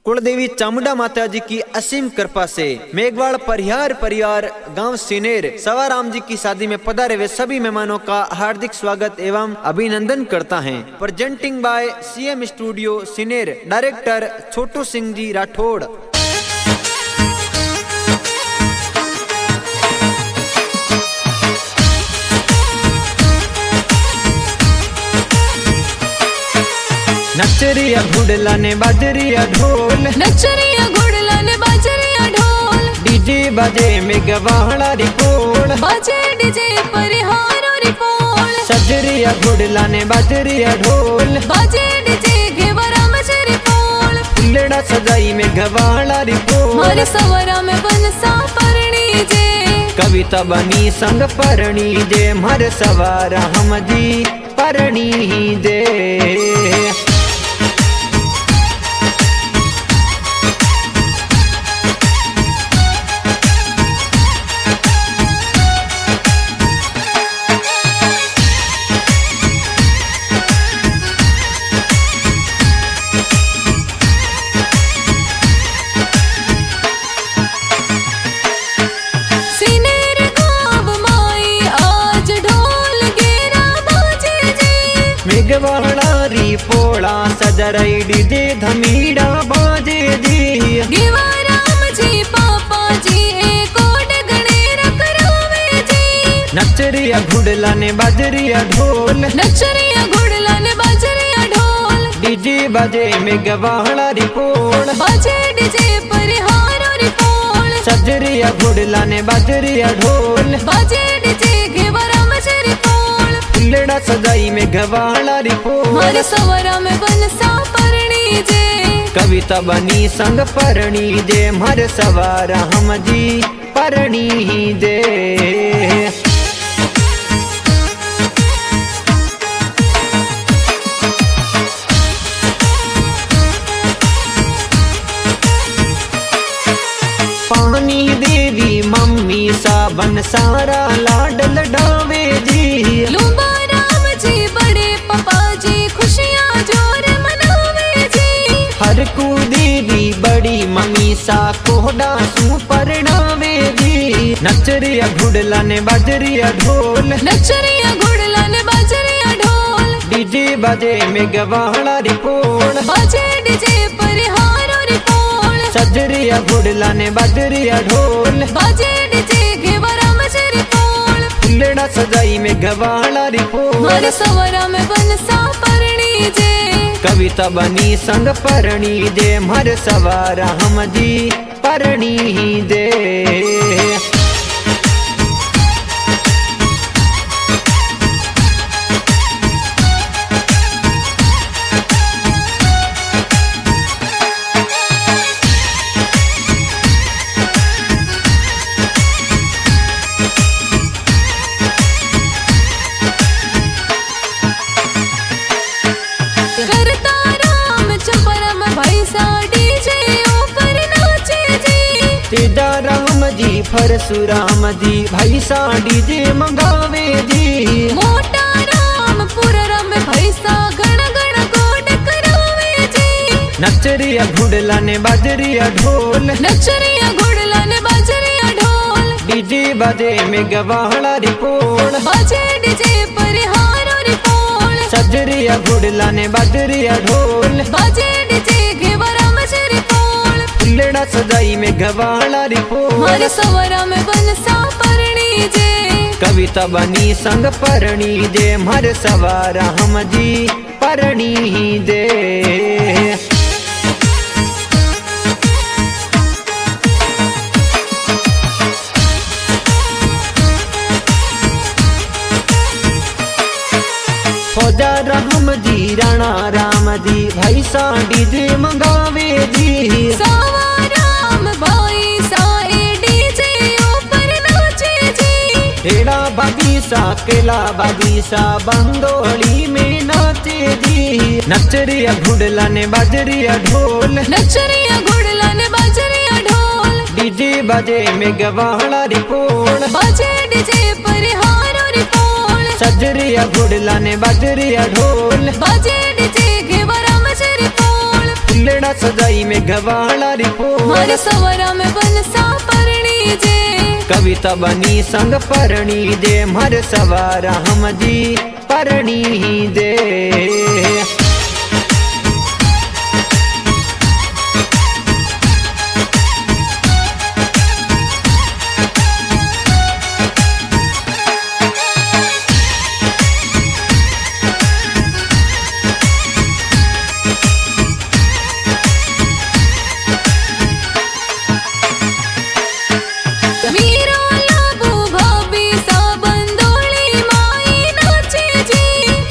कुलदेवी चामुंडा माता जी की असीम कृपा से मेघवाड़ परिवार गांव सिनेर सवाराम जी की शादी में पधारे हुए सभी मेहमानों का हार्दिक स्वागत एवं अभिनंदन करता है। प्रेजेंटिंग बाय सीएम स्टूडियो सिनेर, डायरेक्टर छोटू सिंह जी राठौड़। नचरिया घुड़ला ने बाजरिया ढोल, नचरिया घुड़ला ने बाजरिया ढोल, डीजे बाजे में गवाहड़ा रिपोल, बाजे डीजे पर हारो रिपोल। सजरिया घुड़ला ने बाजरिया ढोल, बाजे डीजे घेवरा में रिपोल, फुलड़ा सजाई में गवाहड़ा रिपोल। हर सवरा में बनसा परणी जे, कविता बनी संग परणी जे, हर सवारा हम जी परणी दे। मेघवाड़ी पोला सजरई डीजे धमीड़ा बाजे दी, गेवाराम जी पापा जी कोट गणेर करावे जी। नचरिया घुड़ला ने बाजरिया ढोल, नचरिया घुड़ला ने बाजरिया ढोल, डीजे बाजे मेघवाड़ा रिपोल, बाजे डीजे पर हारो रिपोल। सजरिया घुड़ला ने बाजरिया ढोल, बाजे डीजे घेवरा में रिपोल, फुलड़ा सजाई में गवाहड़ा रिपोल। हर सवरा में बनसा परणी जे, कविता बनी संग परणी जे, हर सवारा हम जी परणी दे। पानी देवी मम्मी साबन सारा लाडल डावे जी, लूंबा राम जी बड़े पापा जी खुशियाँ जोर मनावे जी। हर को देवी बड़ी मम्मी सा कोहडा सू परणावे जी। नचरिया घुड़ला ने बाजरिया ढोल, नचरिया घुड़ला ने बाजरिया ढोल, डीजे बाजे में गवाहड़ा रिपोल, बाजे डीजे पर हारो रिपोल। सजरिया घुड़ला ने बाजरिया ढोल, बाजे डीजे घेवरा में रिपोल, फुलड़ा सजाई में गवाहड़ा रिपोल। हर सवरा में बनसा परणी जे, कविता बनी संग परणी जे, हर सवारा हम जी परणी दे। तेजा राम जी परशुराम जी भाई सा डीजे मंगावे जी। मोटा राम पुररम भैसा गण गण गोड करावे जी। नचरिया घुड़ला ने बाजरिया ढोल, नचरिया घुड़ला ने बाजरिया ढोल, डीजे बाजे में गवाहड़ा रिपोल, बाजे डीजे पर हारो रिपोल। सजरिया घुड़ला ने बाजरिया ढोल, बाजे डीजे घेवरा में रिपोल, फुलड़ा सजाई में गवाहड़ा रिपोल। हर सवरा में बनसा परणी जे, कविता बनी संग परणी जे, हर सवारा हम जी परणी दे। फौजा राम जी राणा राम जी भाई सा डीजे मंगावे जी। सावा राम भाई सा डीजे ऊपर नाचे जी। हेड़ा बागीसा केला बागीसा बंदोली में नाचे जी। नचरिया घुड़ला ने बाजरिया ढोल, नचरिया घुड़ला ने बाजरिया ढोल, डीजे बाजे में गवाहड़ा रिपोल, बाजे डीजे पर हारो रिपोल। सजरिया घुड़ला ने बाजरिया ढोल, बाजे डीजे घेवरा में रिपोल, फुलड़ा सजाई में गवाला रिपोर्ट मारे सवरा में बनसा परणी जे कविता बनी संग परणी दे मर सवारा हम जी परणी दे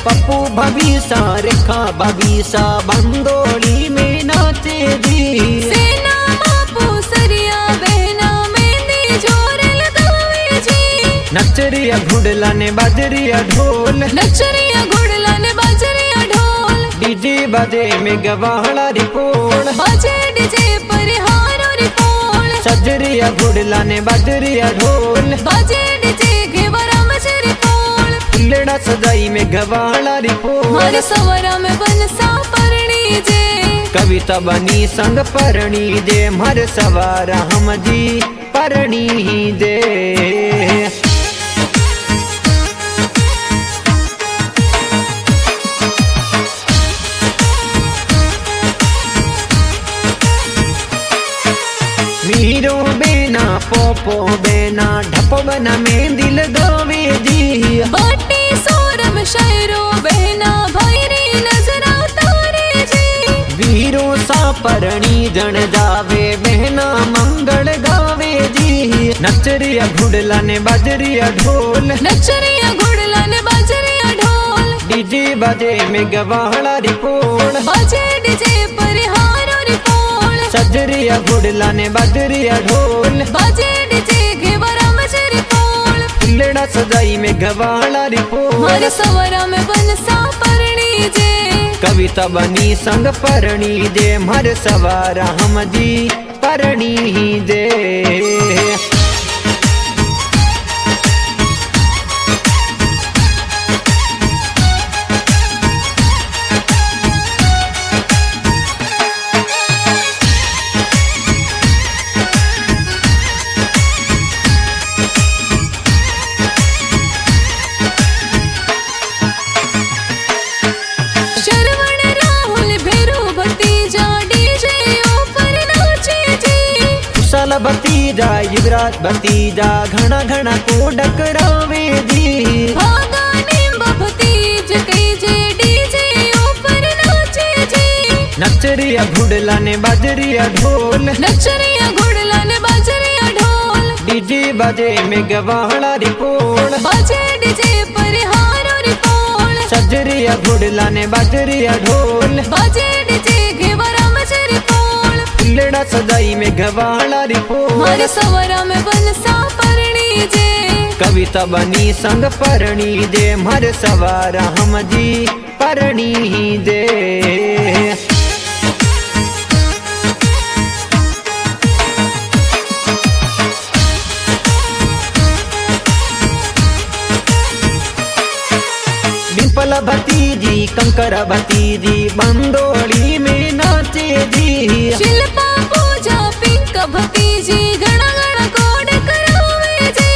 पप्पू भविसा रेखा भविसा बंदोली में नाचे जी सेना बापू सरिया बहना मेहंदी जोर लगावे जी नचरिया घुड़ला ने बाजरिया ढोल नचरिया घुड़ला ने बाजरिया ढोल डीजे बजे में गवाला रिपोर्ट बाजे डीजे पर हारो रिपोर्ट सजरिया घुड़ला ने बाजरिया ढोल बाजे डीजे घेवरा मजे रिपोर्ट फुलड़ा सजाई में गवाला रिपोर्ट मारे सवरा में बनसा परणी जे कविता बनी संग परणी दे मर सवारा हम जी परणी दे मीरो बेना पोपो बेना ढपो बना में दिल गावे जी बाटी सोरम शायरो बहना भैरी नजरा तारे जी वीरो सा परणी जन जावे बहना मंगल गावे जी नचरिया घुड़ला ने बाजरिया ढोल नचरिया घुड़ला ने बाजरिया ढोल डीजे बजे में गवाला रिपोर्ट बाजे डीजे पर हारो रिपोर्ट सजरिया घुड़ला ने बाजरिया ढोल बाजे डीजे घेवरा मजे रिपोर्ट फुलड़ा सजाई में गवाला रिपोर्ट मारे सवरा में बनसा परणी जे कविता बनी संग परणी दे मर सवारा हम जी परणी दे भतीजा युवराज भतीजा घना घना को डकरावे जी भागा निम्ब भतीज कई जे डीजे ऊपर नाचे जी नचरिया घुड़ला ने बाजरिया ढोल नचरिया घुड़ला ने बाजरिया ढोल डीजे बजे में गवाला रिपोर्ट बाजे डीजे पर हारो रिपोर्ट सजरिया घुड़ला ने बाजरिया ढोल बाजे डीजे घेवरा मजे रिपोर्ट फुलड़ा सजाई में गवाला रिपोर्ट मारे सवरा में बनसा परणी जे कविता बनी संग परणी दे मर सवारा हम जी परणी दे डिम्पल भतीजी कंकर भतीजी बंदोली में नाचे जी शिल्पा पूजा पिंक भतीजी घना घना कोड करावे जी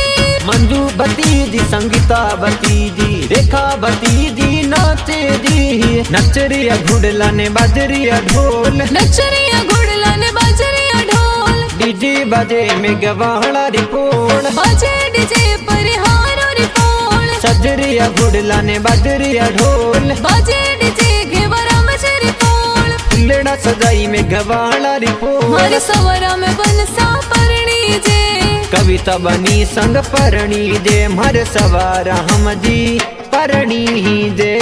मंजू भतीजी संगीता भतीजी रेखा भतीजी नाचे जी नचरिया घुड़ला ने बाजरिया ढोल नचरिया घुड़ला ने बाजरिया ढोल डीजे बजे में गवाला रिपोर्ट बाजे डीजे पर हारो रिपोर्ट सजरिया घुड़ला ने बाजरिया ढोल बाजे डीजे घेवरा मजे रिपोर्ट फुलड़ा सजाई में गवाला रिपोर्ट मारे सवरा में बनसा परणी जे कविता बनी संग परणी दे मर सवारा हम जी परणी दे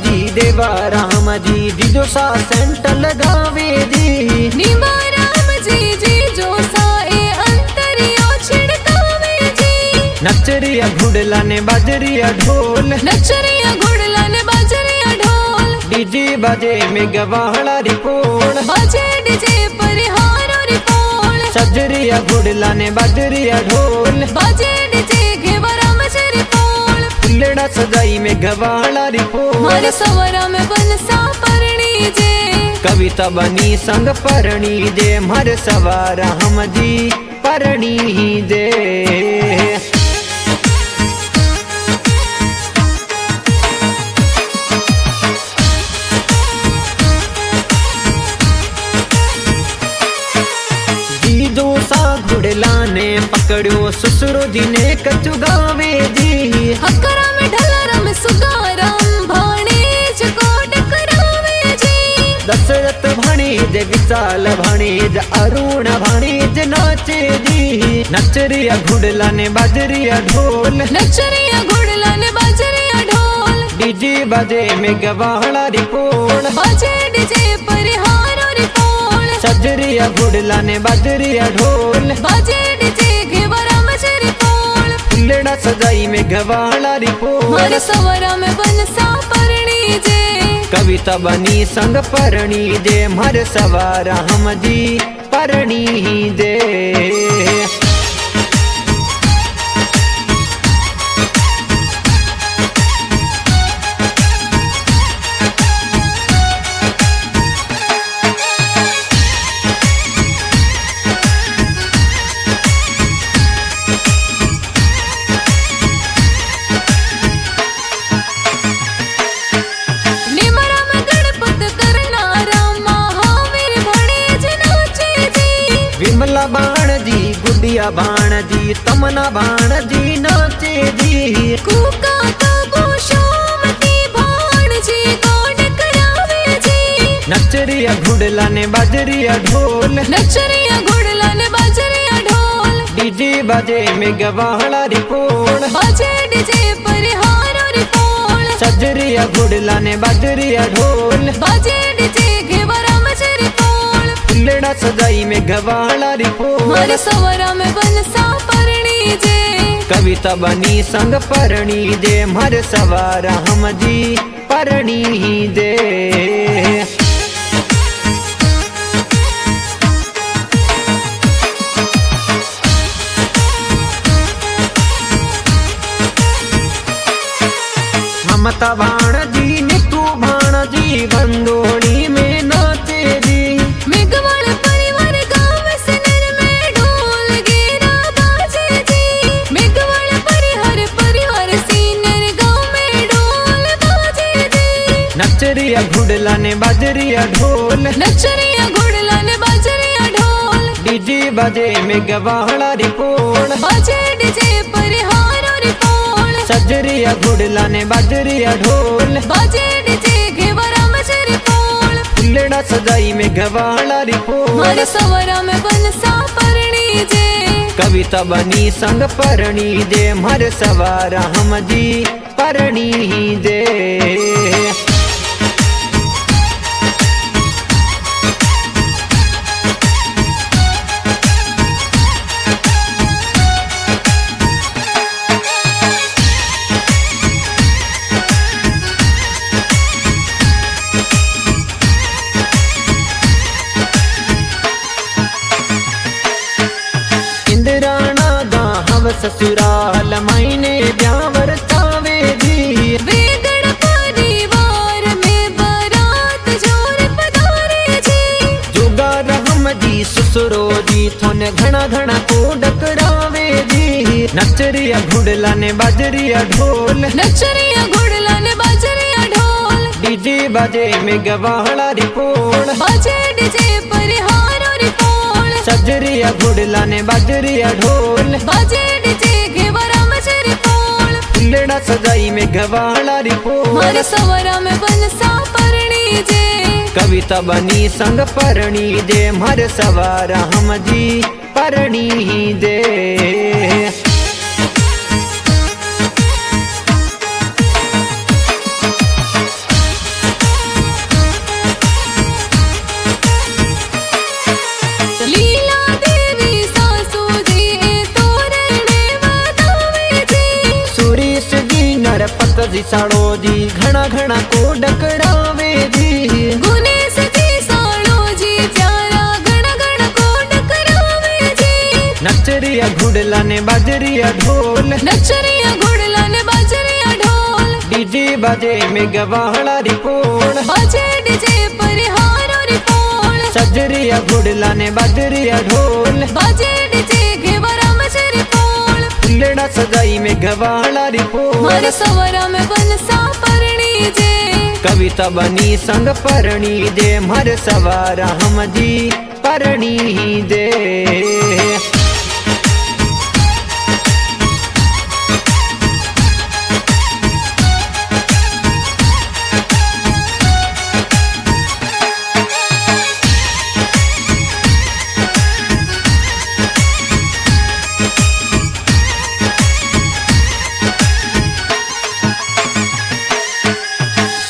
जी देवा राम जी जीजो सा सेंट लगावे जी। नीमा राम जी जो साए अंतरियो छिड़कावे जी। नचरिया घुड़ला ने बाजरिया ढोल, नचरिया घुड़ला ने बाजरिया ढोल। डीजे बाजे में गवाहड़ा रिपोल, बाजे डीजे पर हारो रिपोल। सजरिया घुड़ला ने बाजरिया ढोल, बाजे डीजे घेवा राम जी रिपोल। फुल्लड़ा सजाई में गवाहड़ा रिपोल। मारे सवरा में बनसा परणी जे, कविता बनी संग परणी जे। मारे सवारा हम जी परणी जे। जीजो सा घुड़ला ने पकड़ो ससुरो जी ने कचु गावे जी। हकरा में ढलारा में सुगाराम भाणे चकोट करावे जी। दशरथ भणेज विशाल भणेज अरुण भणेज नाचे जी। नचरिया घुड़ला ने बाजरिया ढोल, नचरिया घुड़ला ने बाजरिया ढोल। डीजे बाजे में गवाहड़ा रिपोल, बाजे डीजे पर हारो रिपोल। सजरिया घुड़ला ने बाजरिया ढोल, बाजे डीजे घेवा राम जी रिपोल। फुल्लड़ा सजाई में गवाहड़ा रिपोल। मारे सवरा में बनसा परणी जे, कविता बनी संग परणी जे। मारे सवारा हम जी परणी जे। विमला बाण जी गुडिया बाण जी तमना बाण जी नाचे जी। कूका तबो शामती बाण जी गोड करावे जी। नचरिया घुड़ला ने बाजरिया ढोल, नचरिया घुड़ला ने बाजरिया ढोल। डीजे बाजे में गवाहड़ा रिपोल, बाजे डीजे पर हारो रिपोल। सजरिया घुड़ला ने बाजरिया ढोल, बाजे डीजे घेवा राम जी रिपोल। फुल्लड़ा सजाई में गवाहड़ा रिपोल। मारे सवरा में बनसा परणी जे, कविता बनी संग परणी जे। मारे सवारा हम जी परणी जे। ममता बाण जी निकू बाण जी बंदोड़ी में नाचे जी। मेघवाल परिवार गाँव सनर में ढोल गिरा बाजे जी। मेघवाल परिवार सीनर गाँव में ढोल बाजे जी। नचरिया घुड़ला ने बाजरिया ढोल, नचरिया घुड़ला ने बाजरिया ढोल। डीजे बाजे में गवाहड़ा रिपोल, बाजे डीजे पर हारो रिपोल। सजरिया घुड़ला ने बाजरिया ढोल, बाजे डीजे घेवा राम जी रिपोल। फुल्लड़ा सजाई में गवाहड़ा रिपोल। मारे सवरा में बनसा परणी जे, कविता बनी संग परणी जे। मारे सवारा हम जी परणी जे। ससुराल मायने ब्यावर तावे जी। वेगड़ परिवार में बारात जोर पधारे जी। जोगा रहम जी ससुरो जी थोने घना घना को डकरावे जी। नचरिया घुड़ला ने बाजरिया ढोल, नचरिया घुड़ला ने बाजरिया ढोल। डीजे बाजे में गवाहड़ा रिपोल, बाजे डीजे पर हारो रिपोल। सजरिया घुड़ला ने बाजरिया ढोल, बाजे डीजे घेवा राम जी रिपोल। फुल्लड़ा सजाई में गवाहड़ा रिपोल। मारे सवरा में बनसा परणी जे, कविता बनी संग परणी जे। मारे सवारा हम जी परणी जे। साड़ो जी घना घना को डकरावे जी। गुनेश जी साड़ो जी प्यारा घना घना को डकरावे जी। नचरिया घुड़ला ने बाजरिया ढोल, नचरिया घुड़ला ने बाजरिया ढोल। डीजे बाजे में गवाहड़ा रिपोल, बाजे डीजे पर हारो रिपोल। सजरिया घुड़ला ने बाजरिया ढोल, बाजे डीजे घेवरा में रिपोल। फुलड़ा सजाई में गवाहड़ा रिपोल। मारे सवरा में बनसा परणी जे, कविता बनी संग परणी जे। मारे सवारा हम जी परणी दे।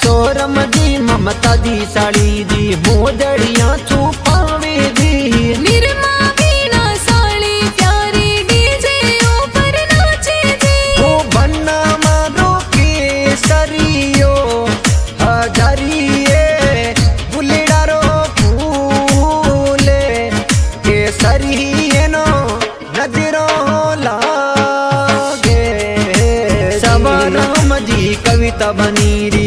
सोरम जी ममता जी साड़ी जी मोजड़िया छुपावे जी। निरमा वीणा साड़ी प्यारी डीजे ऊपर नाचे जी। वो बन्ना मारो के सरियो हजारिए बुलेडारो फूले के सरिये नो नजरों लागे। सवाराम जी कविता बनी री